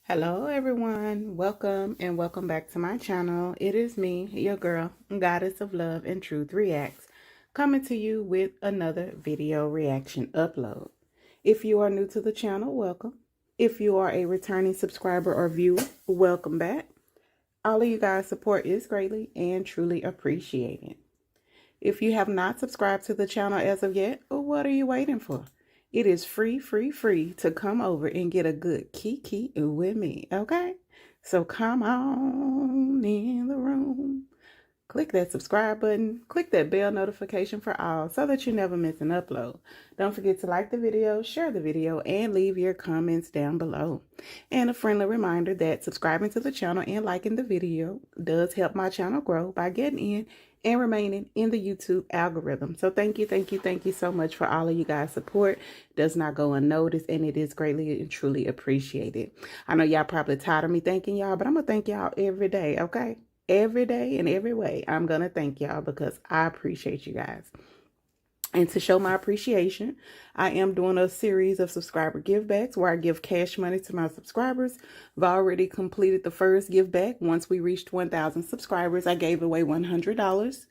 Hello everyone, welcome and welcome back to my channel. It is me, your girl, Goddess of Love and Truth Reacts, coming to you with another video reaction upload. If you are new to the channel, welcome. If you are a returning subscriber or viewer, welcome back. All of you guys' support is greatly and truly appreciated. If you have not subscribed to the channel as of yet, what are you waiting for? It is free to come over and get a good kiki with me, okay? So come on in the room. Click that subscribe button. Click that bell notification for all so that you never miss an upload. Don't forget to like the video, share the video, and leave your comments down below. And a friendly reminder that subscribing to the channel and liking the video does help my channel grow by getting in and remaining in the YouTube algorithm. So thank you so much for all of you guys' support. It does not go unnoticed, and it is greatly and truly appreciated. I know y'all probably tired of me thanking y'all, but I'm going to thank y'all every day, okay? Every day and every way, I'm going to thank y'all because I appreciate you guys. And to show my appreciation, I am doing a series of subscriber give backs where I give cash money to my subscribers. I've already completed the first give back. Once we reached 1,000 subscribers, I gave away $100.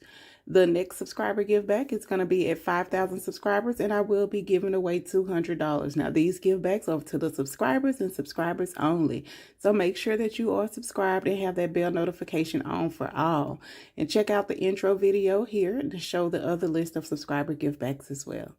The next subscriber give back is going to be at 5,000 subscribers, and I will be giving away $200. Now, these give backs are to the subscribers and subscribers only. So make sure that you are subscribed and have that bell notification on for all. And check out the intro video here to show the other list of subscriber give backs as well.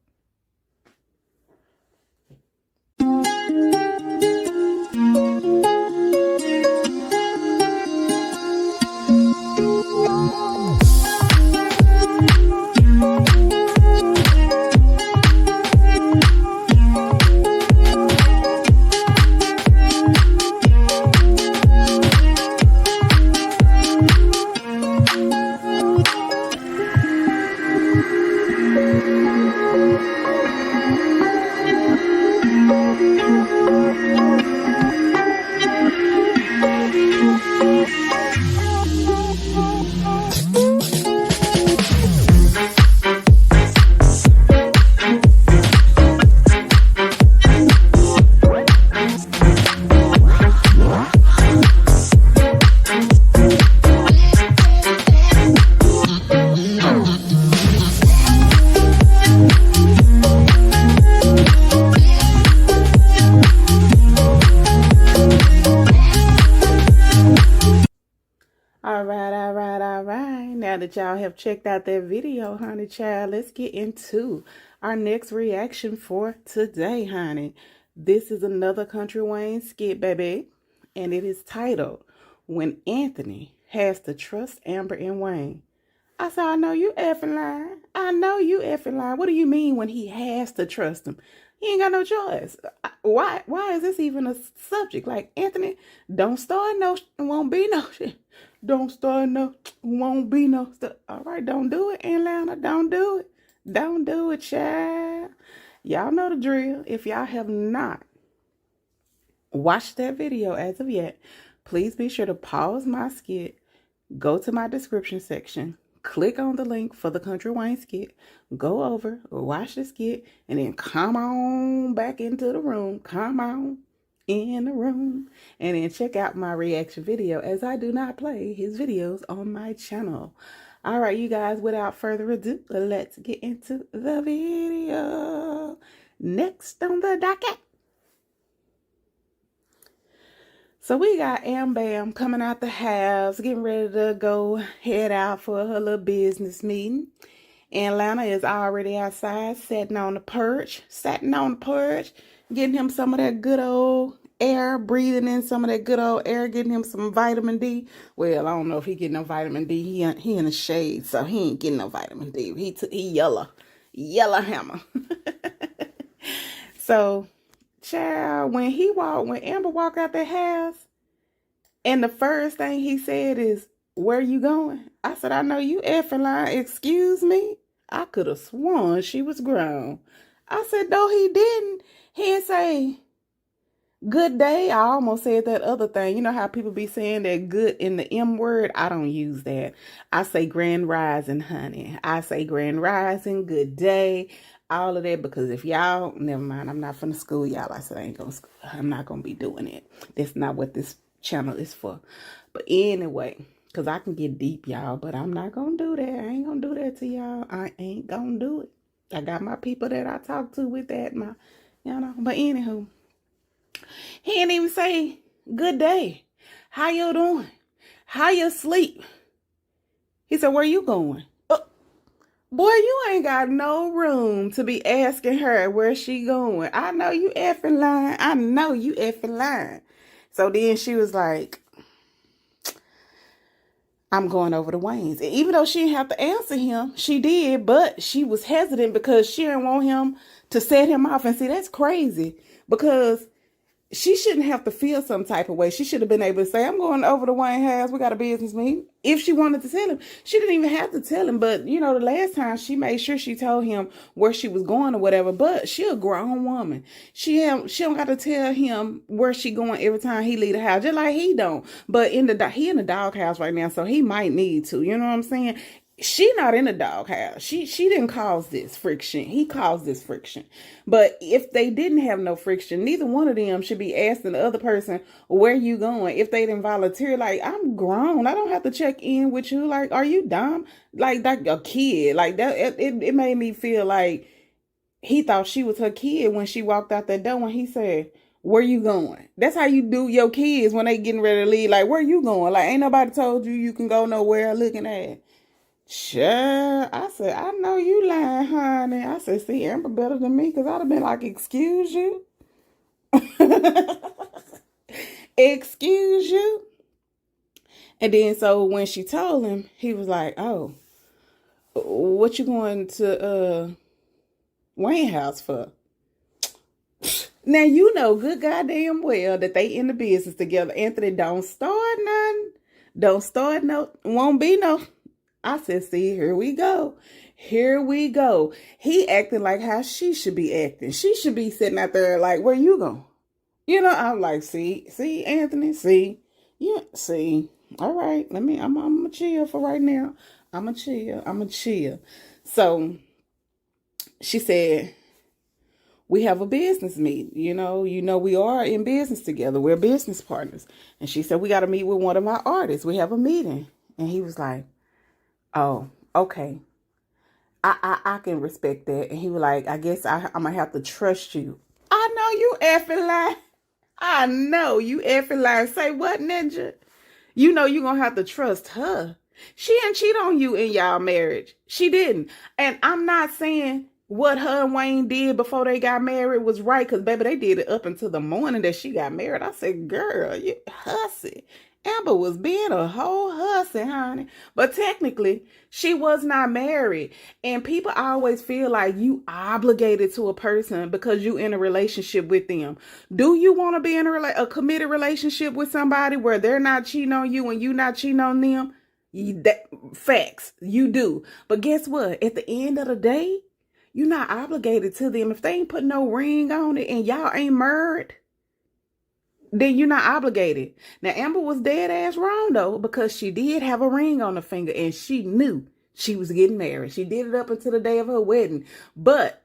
All right. Now that y'all have checked out that video, honey child, let's get into our next reaction for today, honey. This is another Country Wayne skit, baby, and it is titled, When Anthony Has to Trust Amber and Wayne. I said, I know you effing lying. I know you effing lying. What do you mean when he has to trust him? He ain't got no choice. Why is this even a subject? Like, Anthony, don't start no, won't be no shit. Don't start no, won't be no stuff. All right, don't do it, Atlanta. Don't do it. Don't do it, child. Y'all know the drill. If y'all have not watched that video as of yet, please be sure to pause my skit, go to my description section, click on the link for the Country Wayne skit, go over, watch the skit, and then come on back into the room. Come on in the room, and then check out my reaction video, as I do not play his videos on my channel. All right, you guys, without further ado, let's get into the video. Next on the docket. So we got Am Bam coming out the house, getting ready to go head out for her little business meeting. And Lana is already outside, sitting on the porch, getting him some of that good old air, breathing in some of that good old air, getting him some vitamin D. Well, I don't know if he getting no vitamin D. He in the shade, so he ain't getting no vitamin D. He yellow hammer. So, child, when Amber walked out the house, and the first thing he said is, "Where you going?" I said, "I know you effing lying. Excuse me?" I could have sworn she was grown. I said, "No, he didn't." He didn't say, "Good day." I almost said that other thing. You know how people be saying that good in the M word? I don't use that. I say grand rising, honey. I say grand rising, good day. all of that, because if y'all, never mind, I'm not finna school y'all. I said I ain't gonna school. I'm not gonna be doing it. That's not what this channel is for. But anyway, because I can get deep, y'all, but I'm not gonna do that. I ain't gonna do that to y'all. I ain't gonna do it. I got my people that I talk to with that, but anywho, he didn't even say good day. How you doing? How you sleep? He said, where you going? Boy, you ain't got no room to be asking her where she going. I know you effing lying. I know you effing lying. So then she was like, I'm going over to Wayne's. And even though she didn't have to answer him, she did, but she was hesitant because she didn't want him to set him off. And see, that's crazy, because she shouldn't have to feel some type of way. She should have been able to say, I'm going over to Wayne's house. We got a business meeting. If she wanted to tell him, she didn't even have to tell him. But, the last time she made sure she told him where she was going or whatever. But she a grown woman. She don't got to tell him where she going every time he leave the house, just like he don't. But he in the doghouse right now, so he might need to. You know what I'm saying? She not in the doghouse. She didn't cause this friction. He caused this friction. But if they didn't have no friction, neither one of them should be asking the other person, where you going? If they didn't volunteer, like, I'm grown. I don't have to check in with you. Like, are you dumb? Like a kid. Like that. It made me feel like he thought she was her kid when she walked out that door when he said, where you going? That's how you do your kids when they getting ready to leave. Like, where you going? Like, ain't nobody told you can go nowhere looking at. Sure. I said, I know you lying, honey. I said, see, Amber better than me, because I'd have been like, excuse you? Excuse you? And then so when she told him, he was like, oh, what you going to Wayne house for? Now, good goddamn well that they in the business together. Anthony, don't start nothing. Don't start no, won't be no. I said, see, here we go. Here we go. He acting like how she should be acting. She should be sitting out there like, where you going? I'm like, see, Anthony, see. Yeah, see. All right, I'm going to chill for right now. I'm going to chill. So she said, we have a business meeting. We are in business together. We're business partners. And she said, we got to meet with one of our artists. We have a meeting. And he was like, oh, okay. I can respect that. And he was like, I guess I'm going to have to trust you. I know you effing lying. I know you effing lying. Say what, Ninja? You're going to have to trust her. She didn't cheat on you in y'all marriage. She didn't. And I'm not saying what her and Wayne did before they got married was right, because, baby, they did it up until the morning that she got married. I said, girl, you hussy. Amber was being a whole hussy, honey. But technically, she was not married. And people always feel like you obligated to a person because you in a relationship with them. Do you want to be in a committed relationship with somebody where they're not cheating on you and you not cheating on them? Facts, you do. But guess what? At the end of the day, you're not obligated to them. If they ain't put no ring on it and y'all ain't married, then you're not obligated. Now, Amber was dead ass wrong, though, because she did have a ring on her finger and she knew she was getting married. She did it up until the day of her wedding. But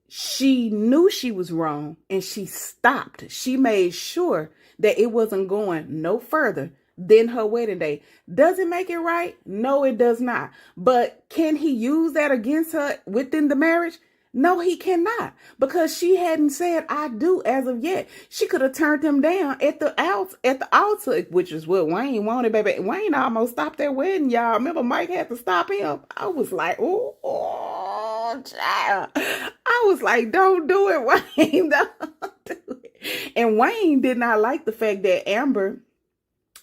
she knew she was wrong and she stopped. She made sure that it wasn't going no further than her wedding day. Does it make it right? No, it does not. But can he use that against her within the marriage? No, he cannot, because she hadn't said I do as of yet. She could have turned him down at the altar, which is what Wayne wanted, baby. Wayne almost stopped their wedding, y'all. Remember, Mike had to stop him. I was like, oh, child. I was like, don't do it, Wayne. Don't do it. And Wayne did not like the fact that Amber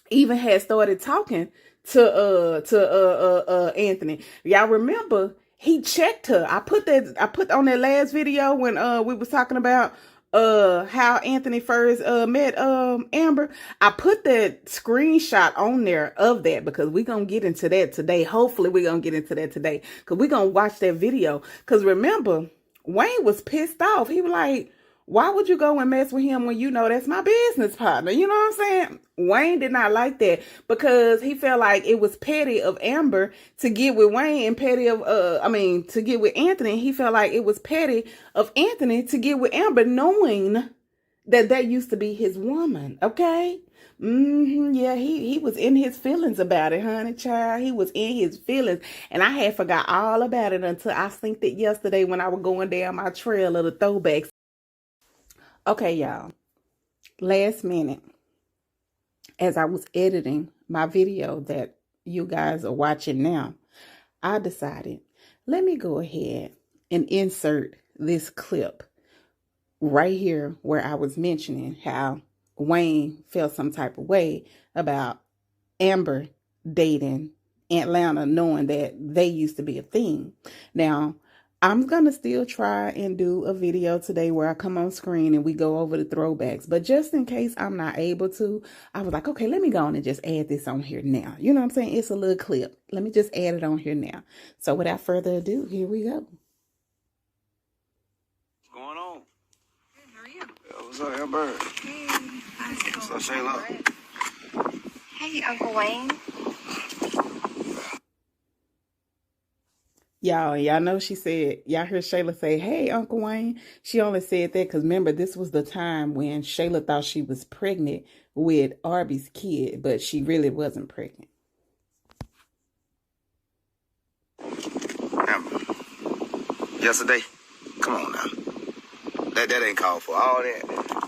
even had started talking to Anthony. Y'all remember, he checked her. I put on that last video when we was talking about how Anthony first met Amber. I put that screenshot on there of that because we're gonna get into that today. Hopefully we're gonna get into that today, because we're gonna watch that video. Because remember, Wayne was pissed off. He was like, Why would you go and mess with him when you know that's my business partner? You know what I'm saying? Wayne did not like that because he felt like it was petty of Amber to get with Wayne and petty of, to get with Anthony. He felt like it was petty of Anthony to get with Amber knowing that used to be his woman, okay? Yeah, he was in his feelings about it, honey, child. He was in his feelings. And I had forgot all about it until I synced it yesterday when I was going down my trail of the throwbacks. Okay, y'all. Last minute, as I was editing my video that you guys are watching now, I decided, let me go ahead and insert this clip right here where I was mentioning how Wayne felt some type of way about Amber dating Atlanta, knowing that they used to be a thing. Now, I'm going to still try and do a video today where I come on screen and we go over the throwbacks. But just in case I'm not able to, I was like, okay, let me go on and just add this on here now. You know what I'm saying? It's a little clip. Let me just add it on here now. So without further ado, here we go. What's going on? Hey, how are you? What's up, Amber? Hey, how's it going? What's up, Shayla? Hey, Uncle Wayne. Y'all know she said, y'all heard Shayla say, hey, Uncle Wayne. She only said that because remember, this was the time when Shayla thought she was pregnant with Arby's kid, but she really wasn't pregnant. Amber, yesterday, come on now. That ain't called for all that.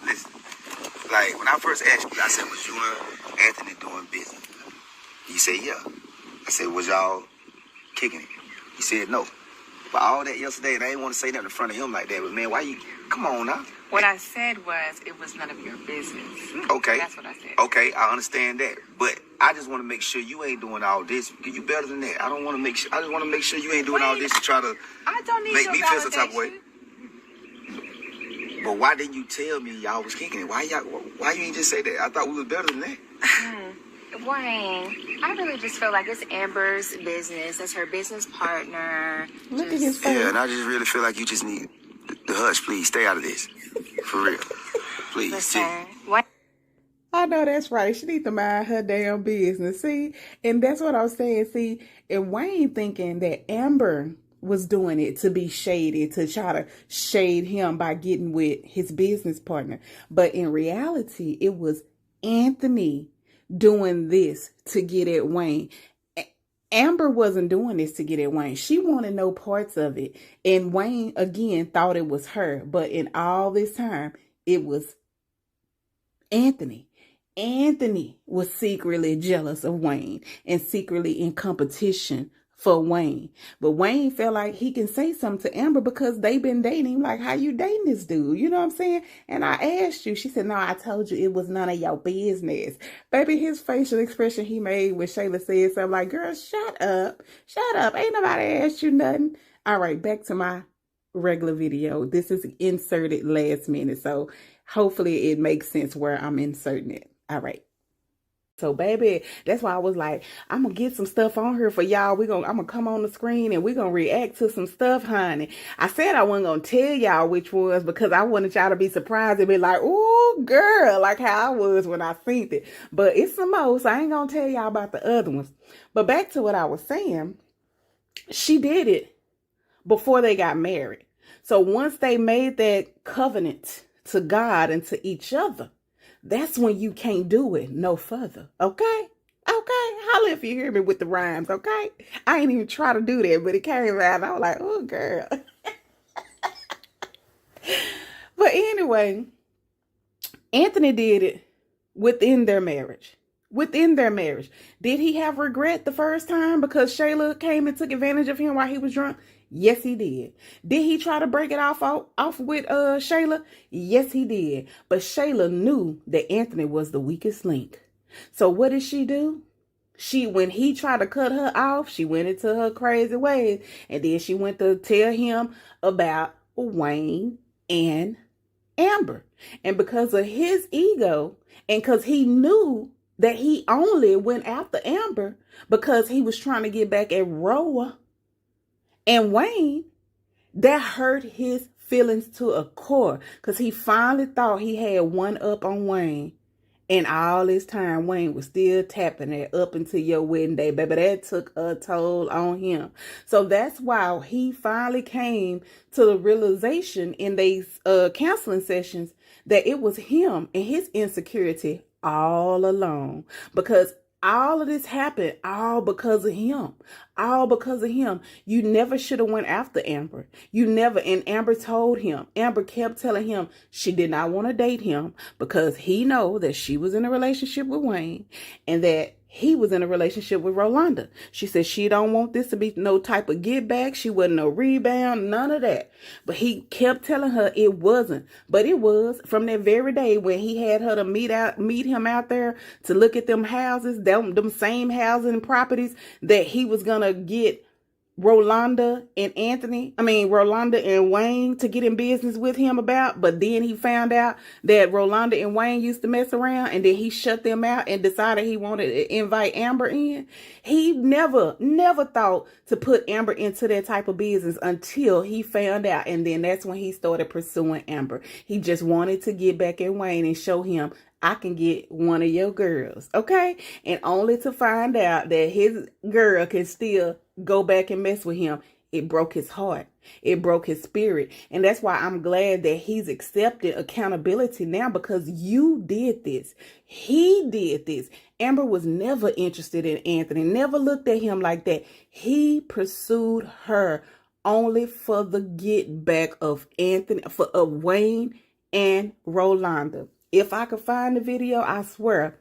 Listen, like when I first asked you, I said, was you and Anthony doing business? You said, yeah. I said, was y'all kicking it? He said no. But all that yesterday, and I didn't want to say that in front of him like that, but man, why you, come on now. What I said was, it was none of your business. Okay. That's what I said. Okay, I understand that. But I just want to make sure you ain't doing all this. You better than that. I don't want to make sure, I just want to make sure you ain't doing all this to try to I don't need make your me feel some type of way. validation. But why didn't you tell me y'all was kicking it? Why you ain't just say that? I thought we was better than that. Wayne, I really just feel like it's Amber's business. That's her business partner. Look at his face. Yeah, and I just really feel like you just need the hush, please. Stay out of this. For real. Please. Listen, Wayne. I know that's right. She needs to mind her damn business. See? And that's what I was saying. See, and Wayne thinking that Amber was doing it to be shady, to try to shade him by getting with his business partner. But in reality, it was Anthony doing this to get at Wayne. Amber wasn't doing this to get at Wayne. She wanted no parts of it. And Wayne, again, thought it was her. But in all this time, it was Anthony. Anthony was secretly jealous of Wayne and secretly in competition for Wayne. But Wayne felt like he can say something to Amber because they've been dating. Like, how you dating this dude? You know what I'm saying? And I asked you. She said, no, I told you it was none of your business. Baby, his facial expression he made when Shayla said something like, girl, shut up. Shut up. Ain't nobody asked you nothing. All right, back to my regular video. This is inserted last minute. So hopefully it makes sense where I'm inserting it. All right. So, baby, that's why I was like, I'm going to get some stuff on here for y'all. I'm going to come on the screen and we're going to react to some stuff, honey. I said I wasn't going to tell y'all which ones because I wanted y'all to be surprised and be like, oh, girl, like how I was when I seen it. But it's some more, so I ain't going to tell y'all about the other ones. But back to what I was saying, she did it before they got married. So once they made that covenant to God and to each other, that's when you can't do it no further. Okay? Okay? Holla if you hear me with the rhymes, okay? I ain't even try to do that, but it came out and I was like, oh, girl. But anyway, Anthony did it within their marriage. Within their marriage. Did he have regret the first time because Shayla came and took advantage of him while he was drunk? Yes, he did. Did he try to break it off with Shayla? Yes, he did. But Shayla knew that Anthony was the weakest link. So what did she do? When he tried to cut her off, she went into her crazy ways. And then she went to tell him about Wayne and Amber. And because of his ego, and because he knew that he only went after Amber because he was trying to get back at Roa and Wayne, that hurt his feelings to a core because he finally thought he had one up on Wayne. And all this time, Wayne was still tapping it up until your wedding day, baby. That took a toll on him. So that's why he finally came to the realization in these counseling sessions that it was him and his insecurity all along. Because all of this happened all because of him. All because of him. You never should have went after Amber. You never. And Amber told him. Amber kept telling him she did not want to date him because he know that she was in a relationship with Wayne and that he was in a relationship with Rolanda. She said she don't want this to be no type of get back. She wasn't no rebound, none of that. But he kept telling her it wasn't. But it was from that very day when he had her to meet him out there to look at them houses, them same housing properties that he was gonna get Rolanda and Wayne to get in business with him about, but then he found out that Rolanda and Wayne used to mess around, and then he shut them out and decided he wanted to invite Amber in. He never thought to put Amber into that type of business until he found out, and then that's when he started pursuing Amber. He just wanted to get back at Wayne and show him, I can get one of your girls, okay? And only to find out that his girl can still go back and mess with him. It broke his heart. It broke his spirit. And that's why I'm glad that he's accepted accountability now, because you did this. He did this. Amber was never interested in Anthony, never looked at him like that. He pursued her only for the get back of Wayne and Rolanda. If I could find the video, I swear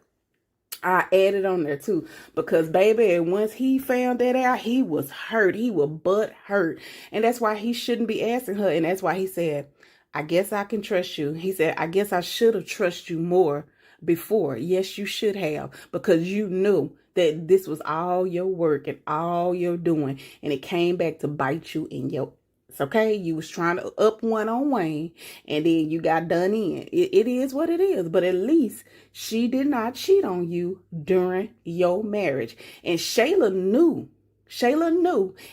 I add it on there too. Because baby, once he found that out, he was hurt. He was butt hurt. And that's why he shouldn't be asking her. And that's why he said, I guess I can trust you. He said, I guess I should have trusted you more before. Yes, you should have. Because you knew that this was all your work and all your doing. And it came back to bite you in your. It's okay. You was trying to up one on Wayne and then you got done in. It is what it is. But at least she did not cheat on you during your marriage. And Shayla knew.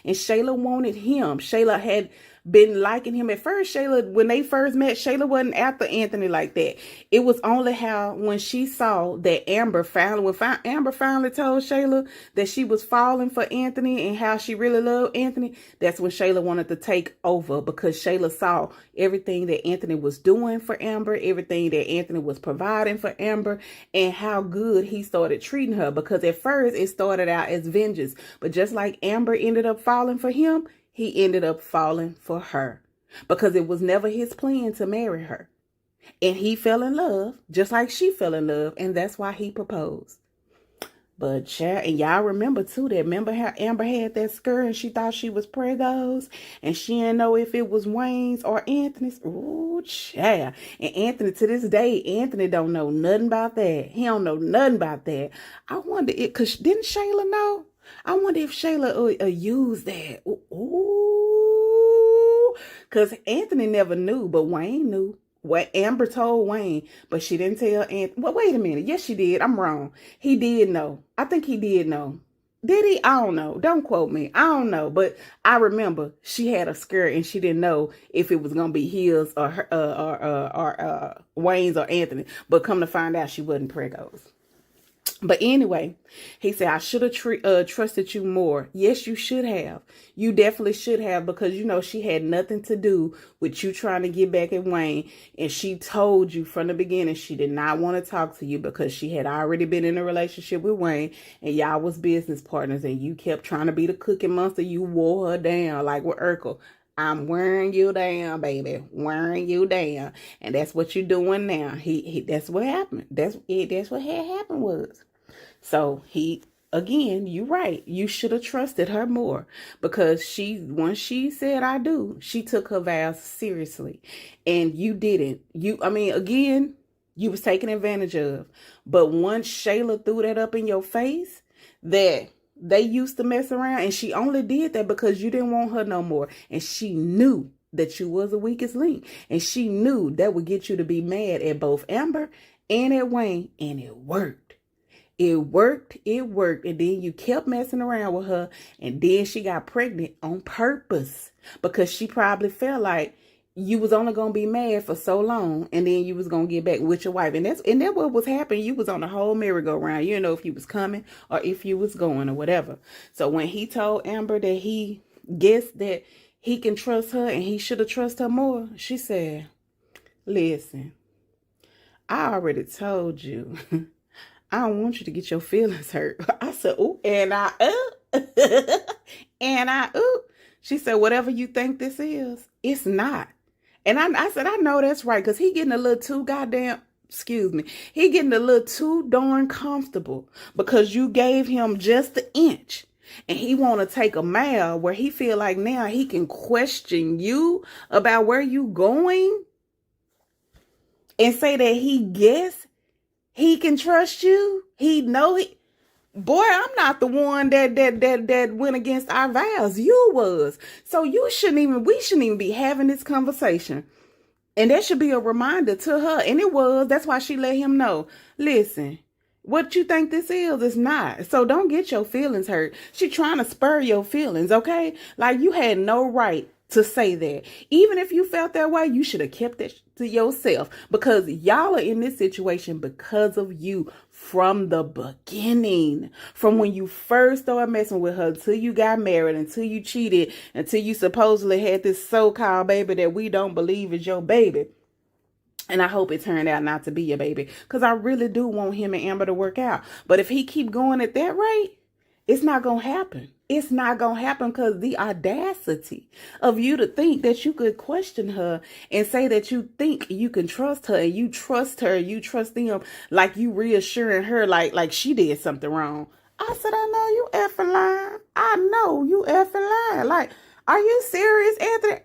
And Shayla wanted him. Shayla had been liking him at first. Shayla, when they first met, Shayla wasn't after Anthony like that. It was only how when she saw that Amber finally told Shayla that she was falling for Anthony and how she really loved Anthony, that's when Shayla wanted to take over, because Shayla saw everything that Anthony was doing for Amber, everything that Anthony was providing for Amber, and how good he started treating her. Because at first it started out as vengeance, but just like Amber ended up falling for him, he ended up falling for her, because it was never his plan to marry her. And he fell in love just like she fell in love. And that's why he proposed. But child, and y'all remember too, remember how Amber had that skirt and she thought she was Prego's and she didn't know if it was Wayne's or Anthony's. Ooh, child. And Anthony, to this day, Anthony don't know nothing about that. He don't know nothing about that. I wonder if, because didn't Shayla know? I wonder if Shayla used that. Ooh. Because Anthony never knew, but Wayne knew. What Amber told Wayne, but she didn't tell Anthony. Well, wait a minute. Yes, she did. I'm wrong. He did know. I think he did know. Did he? I don't know. Don't quote me. I don't know. But I remember she had a skirt and she didn't know if it was going to be his or her, or Wayne's or Anthony. But come to find out, she wasn't Prego's. But anyway, he said, I should have trusted you more. Yes, you should have. You definitely should have, because, you know, she had nothing to do with you trying to get back at Wayne. And she told you from the beginning she did not want to talk to you because she had already been in a relationship with Wayne and y'all was business partners, and you kept trying to be the cookie monster. You wore her down like with Urkel. I'm wearing you down, baby. Wearing you down. And that's what you're doing now. That's what happened. That's what had happened was. So again, you're right. You should have trusted her more, because once she said I do, she took her vows seriously, and you didn't. Again, you was taken advantage of. But once Shayla threw that up in your face, that they used to mess around, and she only did that because you didn't want her no more, and she knew that you was the weakest link, and she knew that would get you to be mad at both Amber and at Wayne, and it worked. It worked. And then you kept messing around with her. And then she got pregnant on purpose, because she probably felt like you was only gonna be mad for so long, and then you was gonna get back with your wife, and that's what was happening. You was on the whole merry-go-round. You didn't know if you was coming or if you was going or whatever. So when he told Amber that he guessed that he can trust her and he should have trusted her more, she said, "Listen, I already told you." I don't want you to get your feelings hurt. I said, "Ooh," and ooh. She said, "Whatever you think this is, it's not." And I said, "I know that's right," because he getting a little too goddamn, excuse me, he getting a little too darn comfortable because you gave him just an inch. And he want to take a mile where he feel like now he can question you about where you going and say that he guess he can trust you. He know he. Boy, I'm not the one that went against our vows. You was. So we shouldn't even be having this conversation. And that should be a reminder to her. And it was. That's why she let him know. Listen, what you think this is not. So don't get your feelings hurt. She trying to spur your feelings, okay? Like you had no right to say that. Even if you felt that way, you should have kept it to yourself, because y'all are in this situation because of you from the beginning. From when you first started messing with her until you got married, until you cheated, until you supposedly had this so-called baby that we don't believe is your baby. And I hope it turned out not to be your baby, because I really do want him and Amber to work out. But if he keep going at that rate, it's not going to happen. It's not going to happen, because the audacity of you to think that you could question her and say that you think you can trust her, and you trust her, you trust them, like you reassuring her like she did something wrong. I said, I know you effing lying. I know you effing lying. Like, are you serious, Anthony?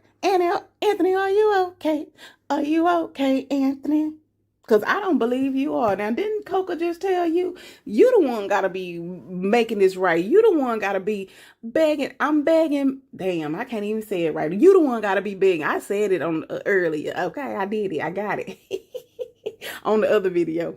Anthony, are you okay? Are you okay, Anthony? Because I don't believe you are. Now, didn't Coca just tell you? You the one got to be making this right. You the one got to be begging. I'm begging. Damn, I can't even say it right. You the one got to be begging. I said it on earlier. Okay, I did it. I got it. On the other video.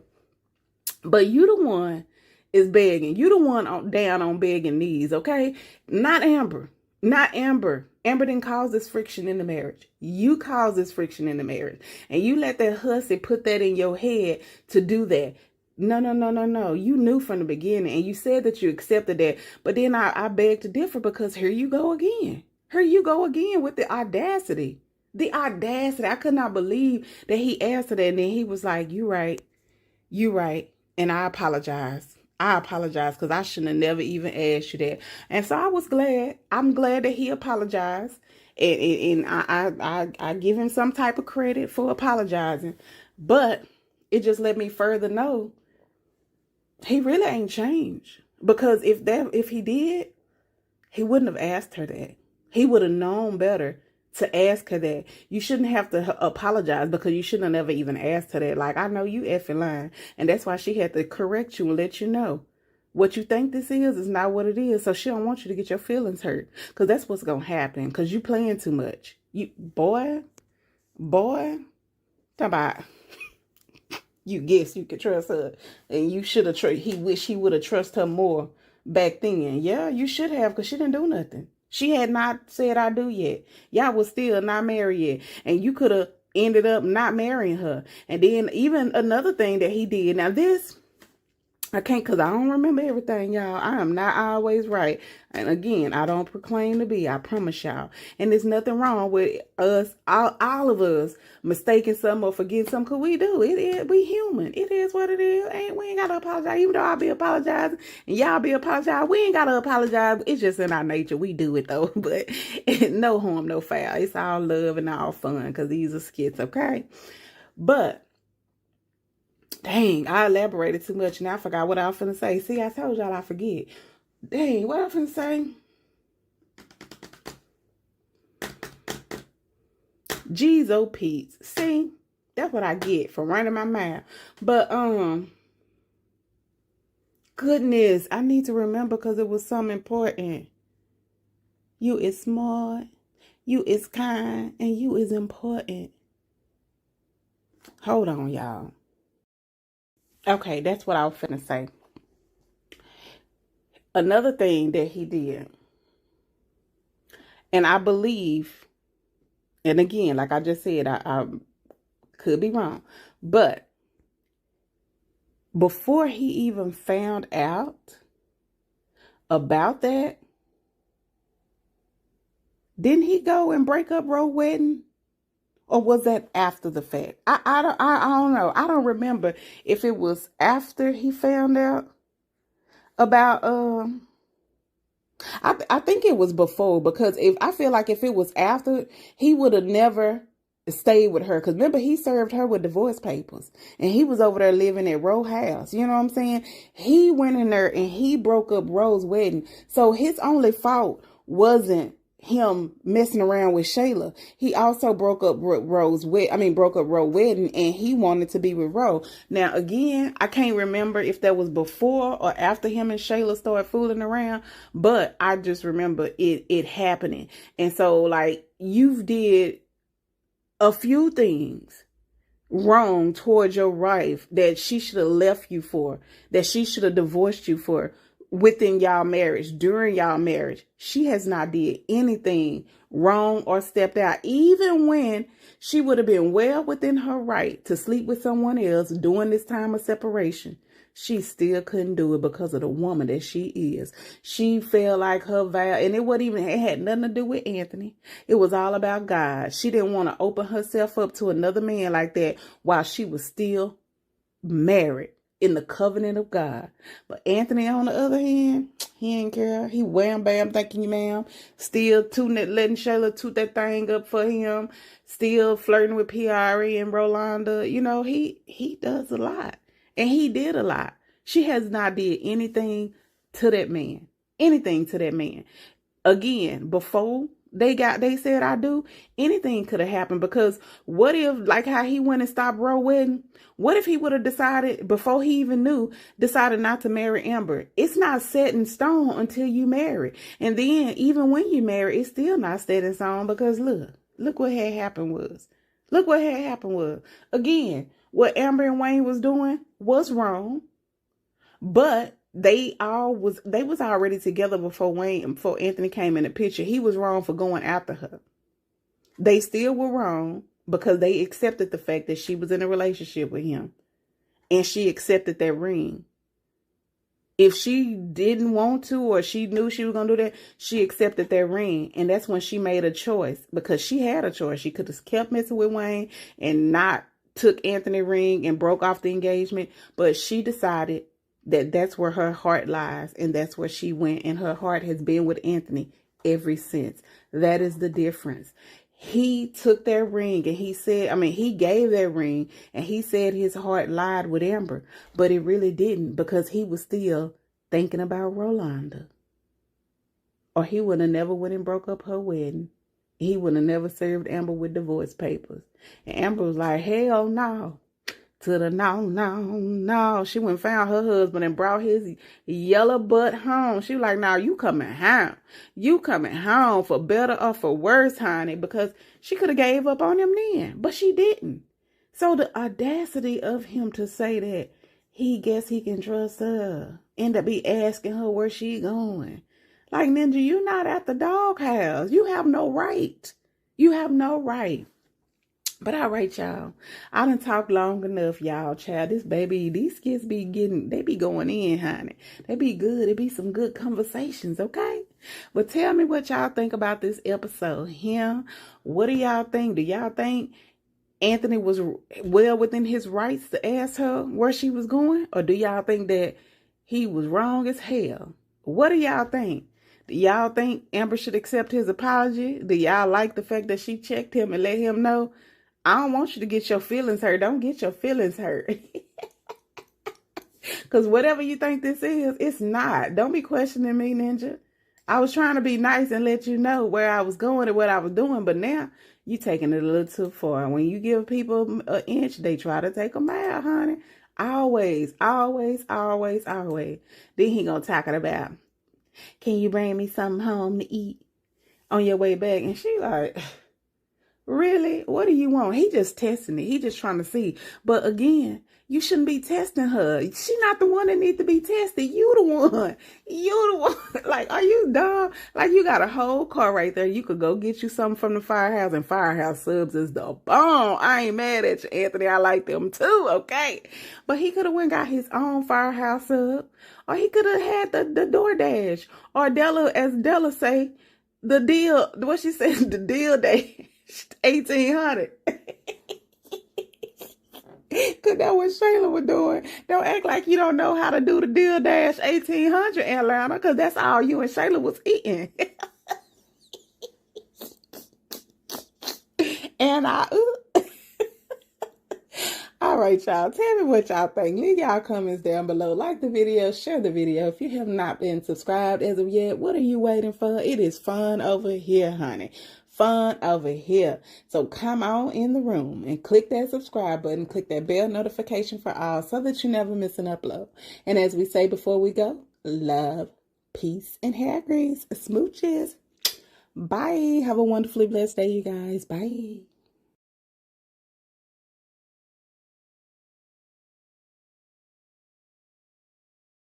But you the one is begging. You the one down on begging knees, okay? Not Amber. Not Amber. Amber didn't cause this friction in the marriage. You caused this friction in the marriage. And you let that hussy put that in your head to do that. No. You knew from the beginning, and you said that you accepted that. But then I beg to differ, because here you go again. Here you go again with the audacity. The audacity. I could not believe that he asked her that, and then he was like, "You right. You right. And I apologize. I apologize, because I shouldn't have never even asked you that." And so I was glad. I'm glad that he apologized. And I give him some type of credit for apologizing. But it just let me further know he really ain't changed. Because if he did, he wouldn't have asked her that. He would have known better to ask her that. You shouldn't have to apologize, because you shouldn't have never even asked her that. Like, I know you effing lying. And that's why she had to correct you and let you know what you think this is not what it is. So she don't want you to get your feelings hurt, because that's what's going to happen, because you playing too much. You, boy, talk about you guess you could trust her, and you should have he wish he would have trusted her more back then. Yeah, you should have, because she didn't do nothing. She had not said I do yet. Y'all was still not married yet. And you could have ended up not marrying her. And then even another thing that he did. Now this, I can't, because I don't remember everything, y'all. I am not always right. And again, I don't proclaim to be. I promise y'all. And there's nothing wrong with us, all of us, mistaking something or forgetting something, because we do. It is, we human. It is what it is. We ain't got to apologize. Even though I'll be apologizing and y'all be apologizing, we ain't got to apologize. It's just in our nature. We do it, though. But no harm, no foul. It's all love and all fun, because these are skits, okay? But dang, I elaborated too much and I forgot what I was finna say. See, I told y'all I forget. Dang, what I was finna say? G's oh Pete's. See, that's what I get for running my mouth. But goodness, I need to remember, because it was something important. You is smart, you is kind, and you is important. Hold on, y'all. Okay, that's what I was finna say. Another thing that he did, and I believe And again, like I just said, I could be wrong. But before he even found out about that, didn't he go and break up Roe Wedding? Or was that after the fact? I don't know. I don't remember if it was after he found out about I think it was before, because if I feel like if it was after, he would have never stayed with her. Because remember, he served her with divorce papers, and he was over there living at Roe house. You know what I'm saying? He went in there and he broke up Roe's wedding. So his only fault wasn't him messing around with Shayla. He also broke up Roe's wedding, and he wanted to be with Roe. Now again, I can't remember if that was before or after him and Shayla started fooling around, but I just remember it happening. And so, like, you've did a few things wrong towards your wife that she should have left you for, that she should have divorced you for within y'all marriage, during y'all marriage. She has not did anything wrong or stepped out, even when she would have been well within her right to sleep with someone else during this time of separation. She still couldn't do it because of the woman that she is. She felt like her vow, and it had nothing to do with Anthony. It was all about God. She didn't want to open herself up to another man like that while she was still married in the covenant of God. But Anthony, on the other hand, he ain't care. He wham bam, thank you, ma'am. Still letting Shayla toot that thing up for him. Still flirting with Piari and Rolanda. You know, he does a lot. And he did a lot. She has not did anything to that man. Anything to that man. Again, before they said I do, anything could have happened. Because what if, like how he went and stopped Roe Wedding, what if he would have decided, before he even knew, decided not to marry Amber? It's not set in stone until you marry. And then even when you marry, it's still not set in stone, because look what had happened was. Look what had happened was. Again, what Amber and Wayne was doing was wrong, but they was already together before Anthony came in the picture. He was wrong for going after her. They still were wrong because they accepted the fact that she was in a relationship with him, and she accepted that ring. If she didn't want to, or she knew she was going to do that, she accepted that ring. And that's when she made a choice, because she had a choice. She could have kept messing with Wayne and not took Anthony's ring and broke off the engagement. But she decided that that's where her heart lies, and that's where she went. And her heart has been with Anthony ever since. That is the difference. He took that ring and he gave that ring, and he said his heart lied with Amber, but it really didn't, because he was still thinking about Rolanda. Or he would have never went and broke up her wedding. He would have never served Amber with divorce papers. And Amber was like, hell no. To the no. She went and found her husband and brought his yellow butt home. She was like, now you coming home. You coming home for better or for worse, honey, because she could have gave up on him then, but she didn't. So the audacity of him to say that he guess he can trust her, and to be asking her where she going. Like, Ninja, you not at the doghouse. You have no right. You have no right. But all right, y'all. I done talked long enough, y'all, child. These kids be going in, honey. They be good. It be some good conversations, okay? But tell me what y'all think about this episode. What do y'all think? Do y'all think Anthony was well within his rights to ask her where she was going? Or do y'all think that he was wrong as hell? What do y'all think? Do y'all think Amber should accept his apology? Do y'all like the fact that she checked him and let him know, I don't want you to get your feelings hurt. Don't get your feelings hurt. Because whatever you think this is, it's not. Don't be questioning me, Ninja. I was trying to be nice and let you know where I was going and what I was doing. But now you taking it a little too far. When you give people an inch, they try to take a mile, honey. Always. Then he gonna talk it about, can you bring me something home to eat on your way back? And she like, really? What do you want? He just testing it. He just trying to see. But again, You shouldn't be testing her. She not the one that needs to be tested. You the one. You the one. Like, are you dumb? Like, you got a whole car right there. You could go get you something from the Firehouse, and Firehouse subs is the bomb. I ain't mad at you, Anthony. I like them too, okay? But he could have went and got his own Firehouse sub. Or he could have had the DoorDash. Or Della, as Della say, the deal, what she said, the deal dash, 1800. Cause that's what Shayla was doing. Don't act like you don't know how to do the deal dash 1800 in Atlanta, cause that's all you and Shayla was eating. And all right, y'all. Tell me what y'all think. Leave y'all comments down below. Like the video, share the video. If you have not been subscribed as of yet, what are you waiting for? It is fun over here, honey. Fun over here. So come on in the room and click that subscribe button. Click that bell notification for all so that you never miss an upload. And as we say before we go, love, peace, and hair grease. Smooches. Bye. Have a wonderfully blessed day, you guys. Bye.